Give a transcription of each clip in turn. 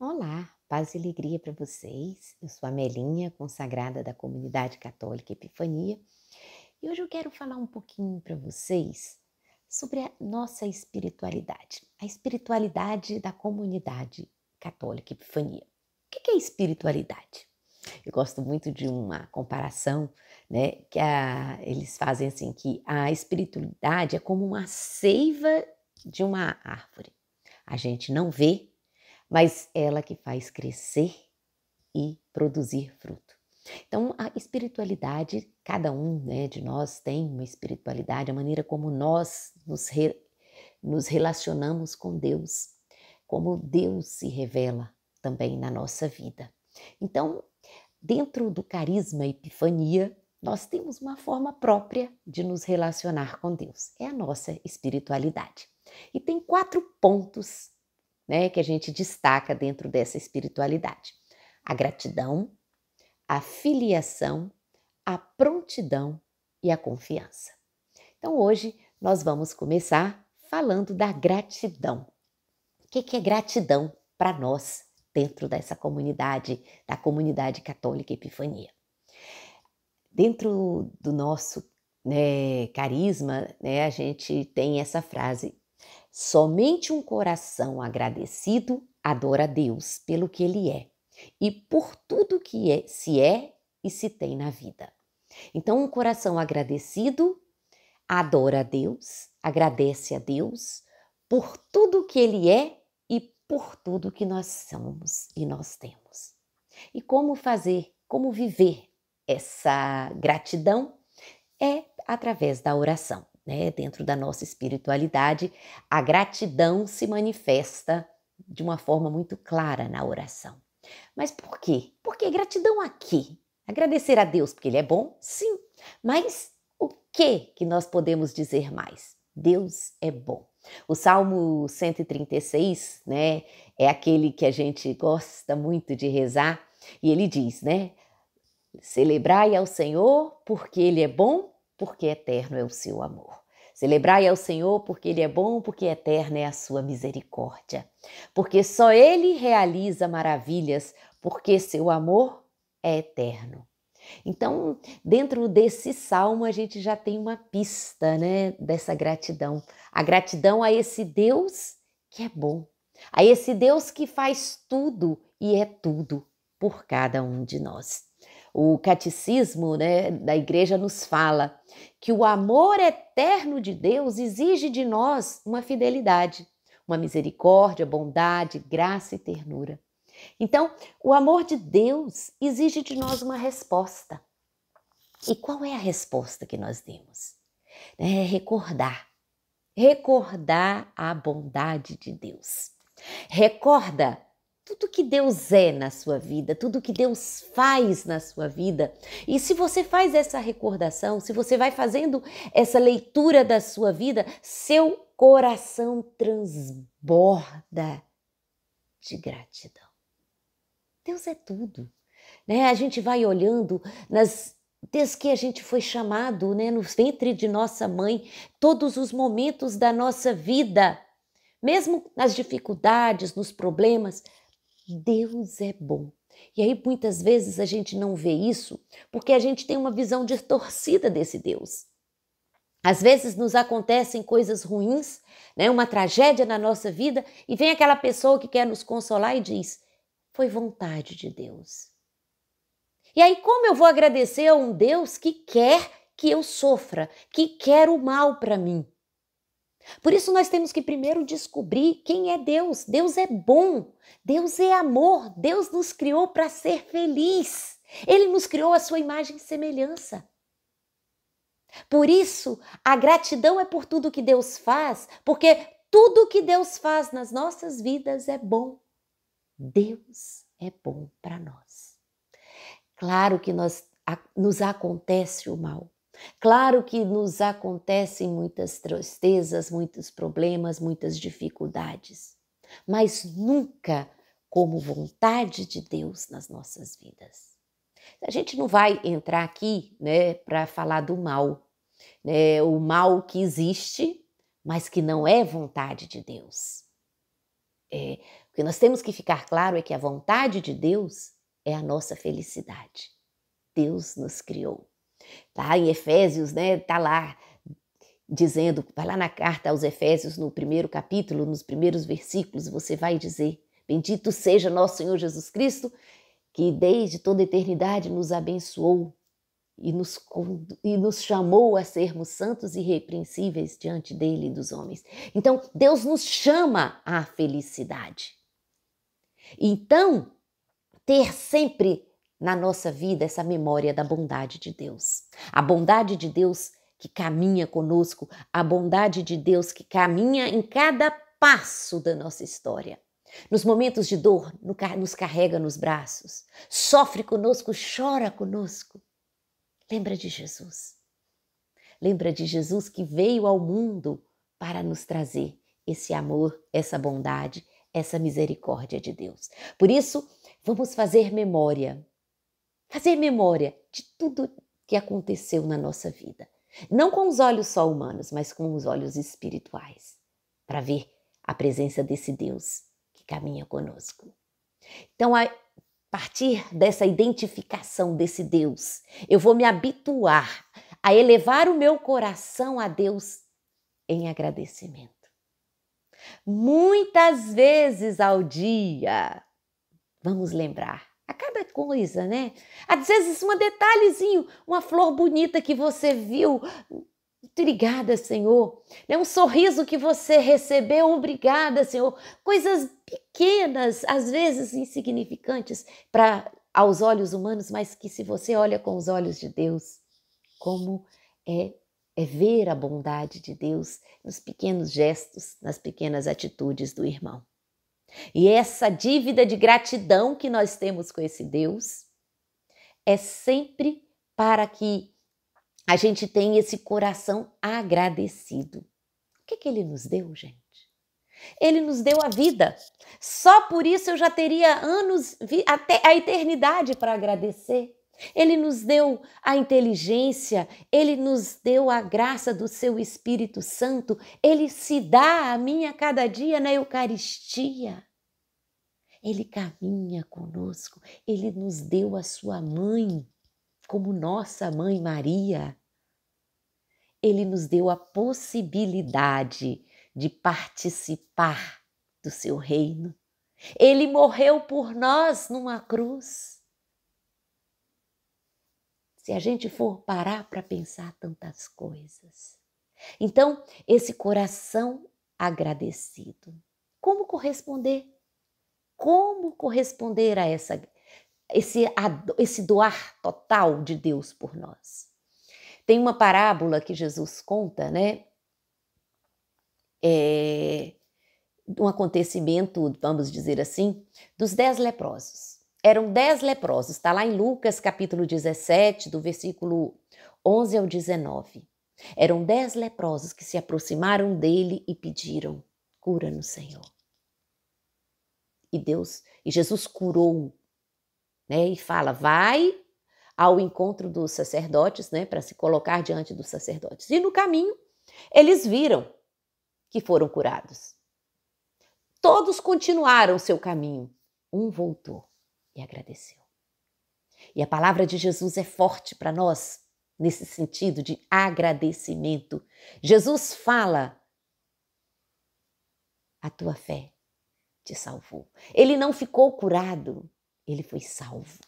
Olá, paz e alegria para vocês. Eu sou a Melinha, consagrada da Comunidade Católica Epifania, e hoje eu quero falar um pouquinho para vocês sobre a nossa espiritualidade, a espiritualidade da Comunidade Católica Epifania. O que é espiritualidade? Eu gosto muito de uma comparação, né, eles fazem assim, que a espiritualidade é como uma seiva de uma árvore. A gente não vê, mas ela que faz crescer e produzir fruto. Então, a espiritualidade, cada um, né, de nós tem uma espiritualidade, a maneira como nós nos relacionamos com Deus, como Deus se revela também na nossa vida. Então, dentro do carisma Epifania, nós temos uma forma própria de nos relacionar com Deus. É a nossa espiritualidade. E tem 4 pontos, né, que a gente destaca dentro dessa espiritualidade: a gratidão, a filiação, a prontidão e a confiança. Então hoje nós vamos começar falando da gratidão. O que é gratidão para nós dentro dessa comunidade, da comunidade católica Epifania? Dentro do nosso, né, carisma, né, a gente tem essa frase: somente um coração agradecido adora a Deus pelo que Ele é e por tudo que se é e se tem na vida. Então, um coração agradecido adora a Deus, agradece a Deus por tudo que Ele é e por tudo que nós somos e nós temos. E como fazer, como viver essa gratidão? É através da oração, né? Dentro da nossa espiritualidade, a gratidão se manifesta de uma forma muito clara na oração. Mas por quê? Porque gratidão a quê? Agradecer a Deus porque Ele é bom? Sim. Mas o que nós podemos dizer mais? Deus é bom. O Salmo 136, né, é aquele que a gente gosta muito de rezar, e ele diz, né? Celebrai ao Senhor porque Ele é bom, porque eterno é o seu amor. Celebrai ao Senhor porque Ele é bom, porque eterna é a sua misericórdia. Porque só Ele realiza maravilhas, porque seu amor é eterno. Então, dentro desse salmo, a gente já tem uma pista, né, dessa gratidão. A gratidão a esse Deus que é bom, a esse Deus que faz tudo e é tudo por cada um de nós. O catecismo, né, da igreja nos fala que o amor eterno de Deus exige de nós uma fidelidade, uma misericórdia, bondade, graça e ternura. Então, o amor de Deus exige de nós uma resposta. E qual é a resposta que nós demos? É recordar a bondade de Deus. Recorda tudo que Deus é na sua vida, tudo que Deus faz na sua vida. E se você faz essa recordação, se você vai fazendo essa leitura da sua vida, seu coração transborda de gratidão. Deus é tudo, né? A gente vai olhando desde que a gente foi chamado, né, no ventre de nossa mãe, todos os momentos da nossa vida, mesmo nas dificuldades, nos problemas, Deus é bom. E aí muitas vezes a gente não vê isso porque a gente tem uma visão distorcida desse Deus. Às vezes nos acontecem coisas ruins, né, uma tragédia na nossa vida, e vem aquela pessoa que quer nos consolar e diz: foi vontade de Deus. E aí, como eu vou agradecer a um Deus que quer que eu sofra, que quer o mal para mim? Por isso nós temos que primeiro descobrir quem é Deus. Deus é bom, Deus é amor, Deus nos criou para ser feliz. Ele nos criou a sua imagem e semelhança. Por isso, a gratidão é por tudo que Deus faz, porque tudo que Deus faz nas nossas vidas é bom. Deus é bom para nós. Claro que nos acontece o mal. Claro que nos acontecem muitas tristezas, muitos problemas, muitas dificuldades. Mas nunca como vontade de Deus nas nossas vidas. A gente não vai entrar aqui, né, para falar do mal, né, o mal que existe, mas que não é vontade de Deus. O que nós temos que ficar claro é que a vontade de Deus é a nossa felicidade. Deus nos criou. Tá em Efésios, né? Tá lá dizendo, vai lá na carta aos Efésios, no primeiro capítulo, nos primeiros versículos, você vai dizer: bendito seja nosso Senhor Jesus Cristo, que desde toda a eternidade nos abençoou e nos chamou a sermos santos e irrepreensíveis diante dele e dos homens. Então, Deus nos chama à felicidade. Então, ter sempre na nossa vida essa memória da bondade de Deus. A bondade de Deus que caminha conosco, a bondade de Deus que caminha em cada passo da nossa história. Nos momentos de dor, nos carrega nos braços, sofre conosco, chora conosco. Lembra de Jesus. Lembra de Jesus que veio ao mundo para nos trazer esse amor, essa bondade, essa misericórdia de Deus. Por isso, vamos fazer memória de tudo que aconteceu na nossa vida. Não com os olhos só humanos, mas com os olhos espirituais, para ver a presença desse Deus que caminha conosco. Então, a partir dessa identificação desse Deus, eu vou me habituar a elevar o meu coração a Deus em agradecimento. Muitas vezes ao dia, vamos lembrar, a cada coisa, né? Às vezes um detalhezinho, uma flor bonita que você viu, obrigada, Senhor. Um sorriso que você recebeu, obrigada, Senhor. Coisas pequenas, às vezes insignificantes aos olhos humanos, mas que se você olha com os olhos de Deus, como é ver a bondade de Deus nos pequenos gestos, nas pequenas atitudes do irmão. E essa dívida de gratidão que nós temos com esse Deus é sempre para que a gente tenha esse coração agradecido. O que Ele nos deu, gente? Ele nos deu a vida. Só por isso eu já teria anos, até a eternidade para agradecer. Ele nos deu a inteligência, Ele nos deu a graça do seu Espírito Santo, Ele se dá a mim a cada dia na Eucaristia. Ele caminha conosco, Ele nos deu a sua mãe, como nossa mãe Maria. Ele nos deu a possibilidade de participar do seu reino. Ele morreu por nós numa cruz. Se a gente for parar para pensar tantas coisas. Então, esse coração agradecido. Como corresponder? Como corresponder a esse doar total de Deus por nós? Tem uma parábola que Jesus conta, né? Um acontecimento, vamos dizer assim, dos 10 leprosos. Eram 10 leprosos, está lá em Lucas capítulo 17, do versículo 11 ao 19. Eram 10 leprosos que se aproximaram dele e pediram: cura-nos, Senhor. E Jesus curou, né? E fala: vai ao encontro dos sacerdotes, né? Para se colocar diante dos sacerdotes. E no caminho, eles viram que foram curados. Todos continuaram o seu caminho. Um voltou e agradeceu. E a palavra de Jesus é forte para nós, nesse sentido de agradecimento. Jesus fala: a tua fé te salvou. Ele não ficou curado, ele foi salvo.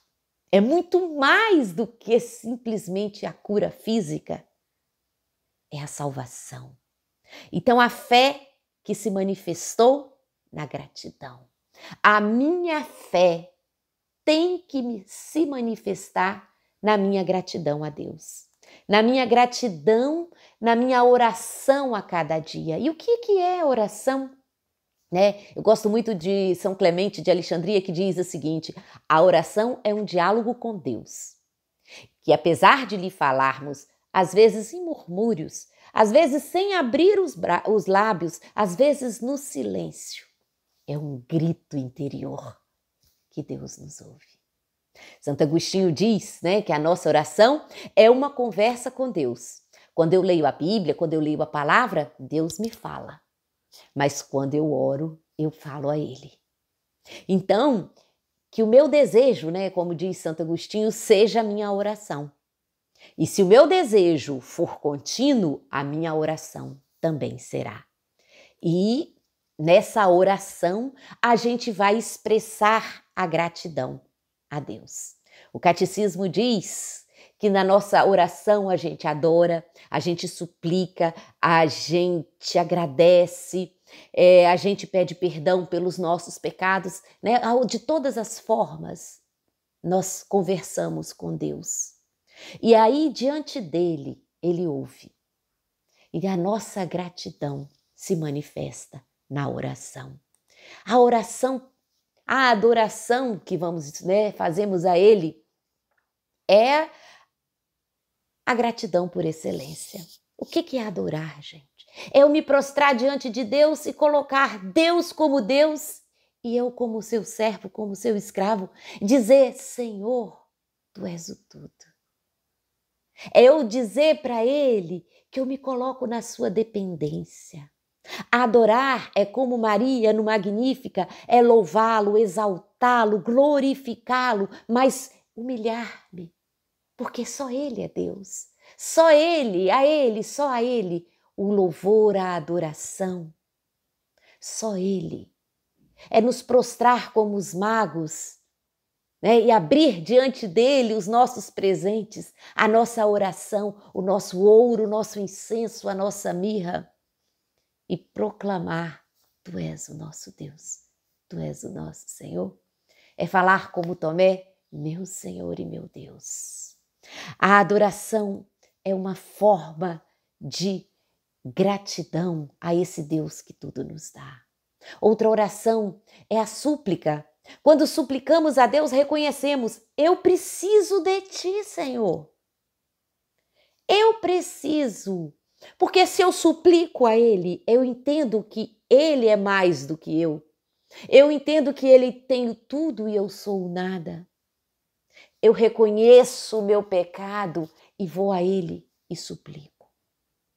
É muito mais do que simplesmente a cura física. É a salvação. Então, a fé que se manifestou na gratidão. A minha fé tem que se manifestar na minha gratidão a Deus. Na minha gratidão, na minha oração a cada dia. E o que é oração? Né? Eu gosto muito de São Clemente de Alexandria, que diz o seguinte: a oração é um diálogo com Deus, que apesar de lhe falarmos, às vezes em murmúrios, às vezes sem abrir os lábios, às vezes no silêncio, é um grito interior que Deus nos ouve. Santo Agostinho diz, né, que a nossa oração é uma conversa com Deus. Quando eu leio a Bíblia, quando eu leio a palavra, Deus me fala. Mas quando eu oro, eu falo a Ele. Então, que o meu desejo, né, como diz Santo Agostinho, seja a minha oração. E se o meu desejo for contínuo, a minha oração também será. E nessa oração a gente vai expressar a gratidão a Deus. O catecismo diz que na nossa oração a gente adora, a gente suplica, a gente agradece, a gente pede perdão pelos nossos pecados, né? De todas as formas nós conversamos com Deus. E aí, diante dele, ele ouve. E a nossa gratidão se manifesta na oração. A oração, a adoração que fazemos a ele é a gratidão por excelência. O que é adorar, gente? É eu me prostrar diante de Deus e colocar Deus como Deus e eu como seu servo, como seu escravo, dizer: Senhor, tu és o tudo. É eu dizer para ele que eu me coloco na sua dependência. Adorar é como Maria no Magnífica, é louvá-lo, exaltá-lo, glorificá-lo, mas humilhar-me, porque só ele é Deus. Só ele, só a ele, o louvor, a adoração. Só ele. É nos prostrar como os magos, né? E abrir diante dele os nossos presentes, a nossa oração, o nosso ouro, o nosso incenso, a nossa mirra, e proclamar: tu és o nosso Deus, tu és o nosso Senhor. É falar como Tomé: meu Senhor e meu Deus. A adoração é uma forma de gratidão a esse Deus que tudo nos dá. Outra oração é a súplica. Quando suplicamos a Deus, reconhecemos: eu preciso de ti, Senhor. Eu preciso. Porque se eu suplico a Ele, eu entendo que Ele é mais do que eu. Eu entendo que Ele tem tudo e eu sou nada. Eu reconheço o meu pecado e vou a Ele e suplico.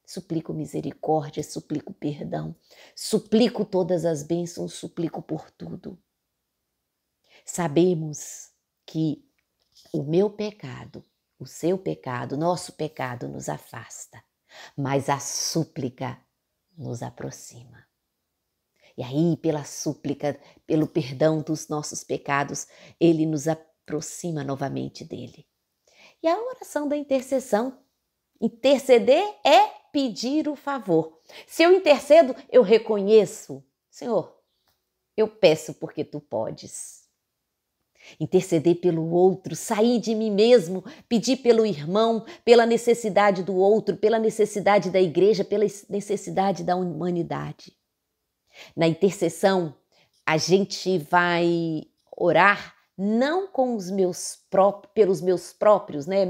Suplico misericórdia, suplico perdão, suplico todas as bênçãos, suplico por tudo. Sabemos que o meu pecado, o seu pecado, nosso pecado nos afasta, mas a súplica nos aproxima. E aí, pela súplica, pelo perdão dos nossos pecados, ele nos aproxima novamente dele. E a oração da intercessão. Interceder é pedir o favor. Se eu intercedo, eu reconheço: Senhor, eu peço porque tu podes. Interceder pelo outro, sair de mim mesmo, pedir pelo irmão, pela necessidade do outro, pela necessidade da igreja, pela necessidade da humanidade. Na intercessão, a gente vai orar não com os pelos meus próprios, né?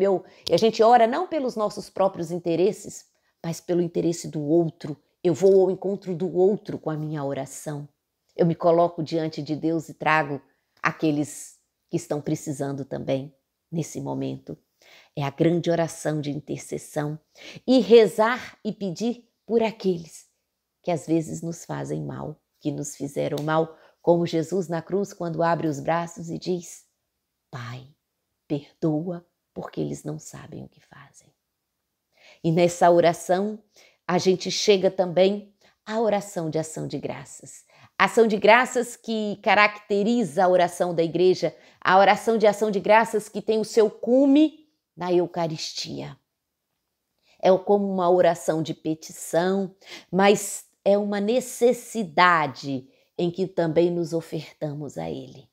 A gente ora não pelos nossos próprios interesses, mas pelo interesse do outro. Eu vou ao encontro do outro com a minha oração. Eu me coloco diante de Deus e trago aqueles que estão precisando também nesse momento. É a grande oração de intercessão. E rezar e pedir por aqueles que às vezes nos fazem mal, que nos fizeram mal, como Jesus na cruz, quando abre os braços e diz: Pai, perdoa, porque eles não sabem o que fazem. E nessa oração, a gente chega também à oração de ação de graças. Ação de graças que caracteriza a oração da igreja, a oração de ação de graças que tem o seu cume na Eucaristia. É como uma oração de petição, mas é uma necessidade em que também nos ofertamos a Ele.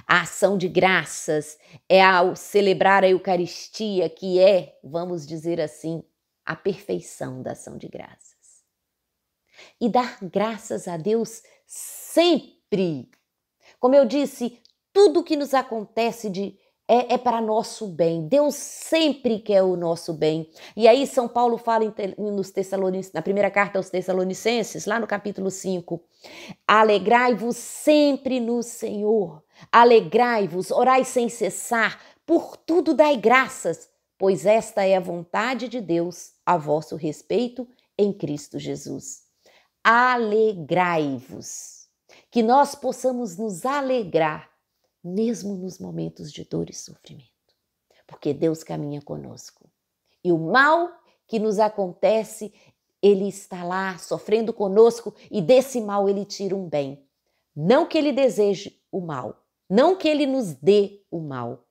A ação de graças é ao celebrar a Eucaristia, que é, vamos dizer assim, a perfeição da ação de graças. E dar graças a Deus sempre. Como eu disse, tudo que nos acontece é para nosso bem. Deus sempre quer o nosso bem. E aí São Paulo fala na primeira carta aos Tessalonicenses, lá no capítulo 5, alegrai-vos sempre no Senhor. Alegrai-vos, orai sem cessar, por tudo dai graças, pois esta é a vontade de Deus a vosso respeito em Cristo Jesus. Alegrai-vos. que nós possamos nos alegrar, mesmo nos momentos de dor e sofrimento, porque Deus caminha conosco. E o mal que nos acontece, Ele está lá sofrendo conosco e desse mal Ele tira um bem. Não que Ele deseje o mal, não que Ele nos dê o mal,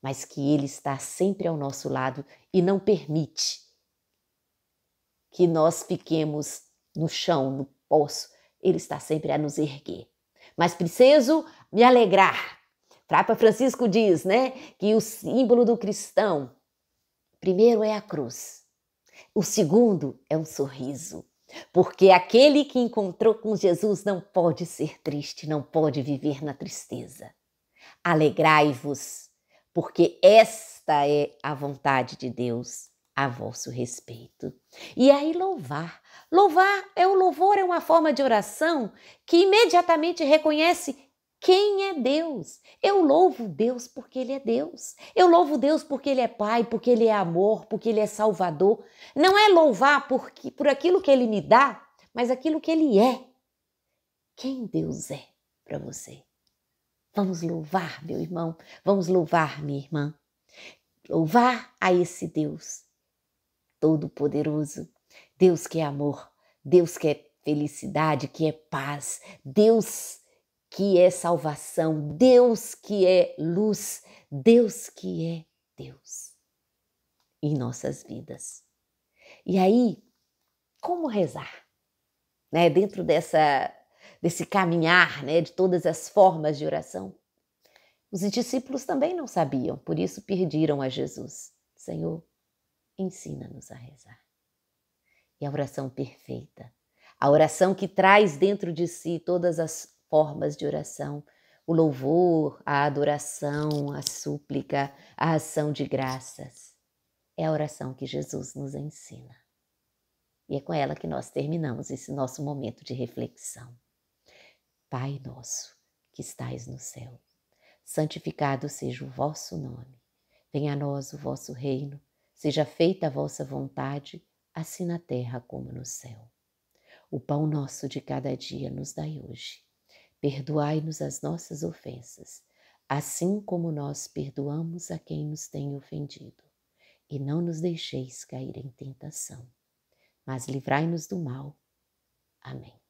mas que Ele está sempre ao nosso lado e não permite que nós fiquemos no chão, no poço. Ele está sempre a nos erguer. Mas preciso me alegrar. Papa Francisco diz, né, que o símbolo do cristão, primeiro é a cruz. O segundo é um sorriso. Porque aquele que encontrou com Jesus não pode ser triste, não pode viver na tristeza. Alegrai-vos, porque esta é a vontade de Deus a vosso respeito. E aí louvar. O louvor é uma forma de oração que imediatamente reconhece quem é Deus. Eu louvo Deus porque Ele é Deus. Eu louvo Deus porque Ele é Pai, porque Ele é amor, porque Ele é Salvador. Não é louvar por aquilo que Ele me dá, mas aquilo que Ele é. Quem Deus é para você? Vamos louvar, meu irmão. Vamos louvar, minha irmã. Louvar a esse Deus Todo-Poderoso. Deus que é amor. Deus que é felicidade, que é paz. Deus que é salvação, Deus que é luz, Deus que é Deus em nossas vidas. E aí, como rezar? Né? Dentro desse caminhar, né, de todas as formas de oração, os discípulos também não sabiam, por isso pediram a Jesus: Senhor, ensina-nos a rezar. E a oração perfeita, a oração que traz dentro de si todas as formas de oração, o louvor, a adoração, a súplica, a ação de graças. É a oração que Jesus nos ensina. E é com ela que nós terminamos esse nosso momento de reflexão. Pai nosso, que estais no céu, santificado seja o vosso nome. Venha a nós o vosso reino, seja feita a vossa vontade, assim na terra como no céu. O pão nosso de cada dia nos dai hoje. Perdoai-nos as nossas ofensas, assim como nós perdoamos a quem nos tem ofendido. E não nos deixeis cair em tentação, mas livrai-nos do mal. Amém.